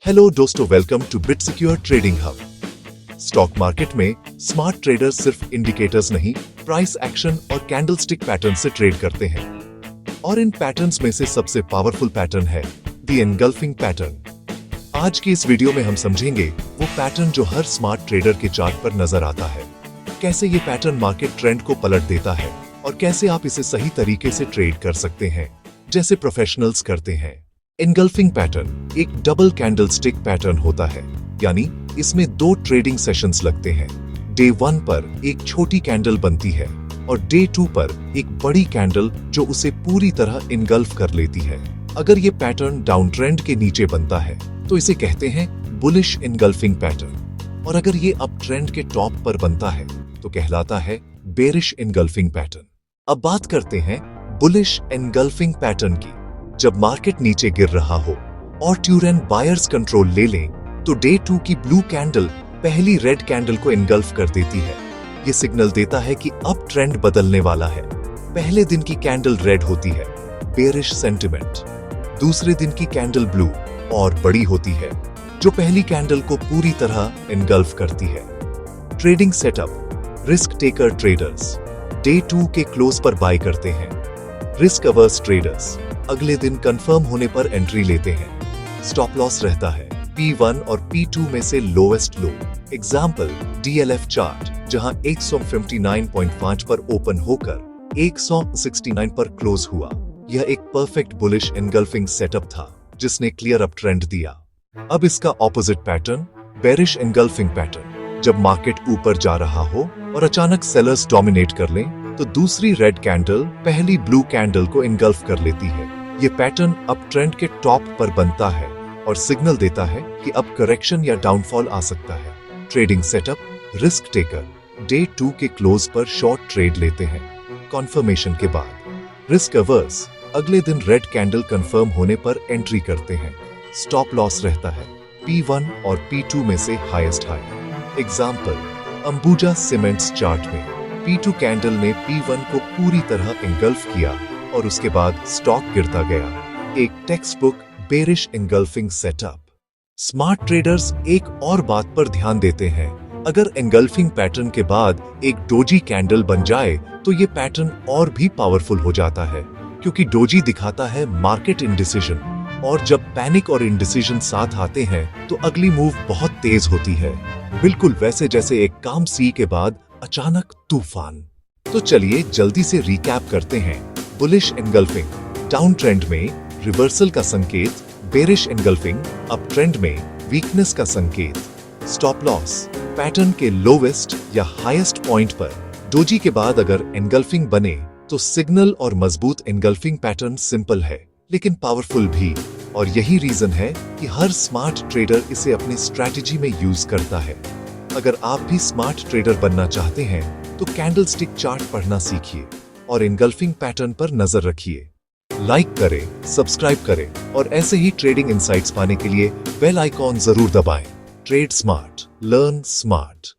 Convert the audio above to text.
Hello दोस्तों, welcome to Bitsecure trading hub. Stock market में smart traders सिर्फ indicators नहीं, प्राइस एक्शन और कैंडलस्टिक पैटर्न से ट्रेड करते हैं। और इन पैटर्न्स में से सबसे पावरफुल पैटर्न है द एनगल्फिंग पैटर्न। आज की इस वीडियो में हम समझेंगे वो पैटर्न जो हर स्मार्ट ट्रेडर के चार्ट पर नजर आता है, कैसे ये पैटर्न मार्केट ट्रेंड को पलट देता है और कैसे आप इसे सही तरीके से ट्रेड कर सकते हैं जैसे प्रोफेशनल्स करते हैं। एनगल्फिंग पैटर्न एक डबल कैंडलस्टिक पैटर्न होता है, यानी इसमें दो ट्रेडिंग सेशंस लगते हैं। डे 1 पर एक छोटी कैंडल बनती है और डे 2 पर एक बड़ी कैंडल जो उसे पूरी तरह इनगल्फ कर लेती है। अगर ये पैटर्न डाउन ट्रेंड के नीचे बनता है तो इसे कहते हैं बुलिश इनगल्फिंग पैटर्न, और अगर ये अप ट्रेंड के टॉप पर बनता है तो कहलाता है बेरिश इनगल्फिंग पैटर्न। अब बात करते हैं बुलिश इनगल्फिंग पैटर्न की। जब मार्केट नीचे गिर रहा हो और ट्यूरेन बायर्स कंट्रोल ले लें तो डे 2 की ब्लू कैंडल पहली रेड कैंडल को इनगल्फ कर देती है। ये सिग्नल देता है कि अब ट्रेंड बदलने वाला है। पहले दिन की कैंडल रेड होती है, बेरिश सेंटिमेंट। दूसरे दिन की कैंडल ब्लू और बड़ी होती है, जो पहली कैंडल को पूरी तरह इनगल्फ करती है। Trading setup. Risk taker traders day 2 के क्लोज पर बाय करते हैं। रिस्क अवर्स ट्रेडर्स अगले दिन कंफर्म होने पर एंट्री लेते हैं। स्टॉप लॉस रहता है P1 और P2 में से लोएस्ट लो। एग्जाम्पल DLF चार्ट, जहां 159.5 पर ओपन होकर 169 पर क्लोज हुआ। यह एक परफेक्ट बुलिश एनगल्फिंग सेटअप था जिसने क्लियर अप ट्रेंड दिया। अब इसका opposite pattern bearish engulfing pattern. जब मार्केट ऊपर जा रहा हो और अचानक सेलर्स डोमिनेट कर लें तो दूसरी रेड कैंडल पहली ब्लू कैंडल को इनगल्फ कर लेती है। ये पैटर्न अप ट्रेंड के टॉप पर बनता है और सिग्नल देता है कि अब करेक्शन या डाउनफॉल आ सकता है। Trading setup. Risk taker day 2 के क्लोज पर शॉर्ट ट्रेड लेते हैं कॉन्फर्मेशन के बाद। रिस्क अवर्स अगले दिन रेड कैंडल कंफर्म होने पर एंट्री करते हैं। स्टॉप लॉस रहता है P1 और P2 में से highest high. Example Ambuja cements chart में P2 कैंडल ने P1 को पूरी तरह इनगल्फ किया और उसके बाद स्टॉक गिरता गया। एक text book bearish engulfing setup. Smart traders एक और बात पर ध्यान देते हैं। अगर एनगल्फिंग पैटर्न के बाद एक डोजी कैंडल बन जाए तो ये पैटर्न और भी पावरफुल हो जाता है, क्योंकि डोजी दिखाता है मार्केट इंडिसीजन, और जब पैनिक और इंडिसीजन साथ आते हैं तो अगली मूव बहुत तेज होती है, बिल्कुल वैसे जैसे एक काम सी के बाद अचानक तूफान। तो चलिए जल्दी से रिकैप करते हैं। बुलिश एनगल्फिंग डाउन ट्रेंड में रिवर्सल का संकेत, बेरिश एनगल्फिंग अप ट्रेंड में वीकनेस का संकेत। स्टॉप लॉस पैटर्न के लोवेस्ट या हाईएस्ट पॉइंट पर डोजी के बाद अगर एनगल्फिंग बने तो सिग्नल और मजबूत एनगल्फिंग पैटर्न सिंपल है लेकिन पावरफुल भी, और यही रीजन है कि हर स्मार्ट ट्रेडर इसे अपनी स्ट्रैटेजी में यूज करता है। अगर आप भी स्मार्ट ट्रेडर बनना चाहते हैं तो कैंडलस्टिक चार्ट पढ़ना सीखिए और एनगल्फिंग पैटर्न पर नजर रखिए। लाइक करें, सब्सक्राइब करें और ऐसे ही ट्रेडिंग इनसाइट्स पाने के लिए बेल आइकॉन जरूर दबाएं। Trade smart, learn smart.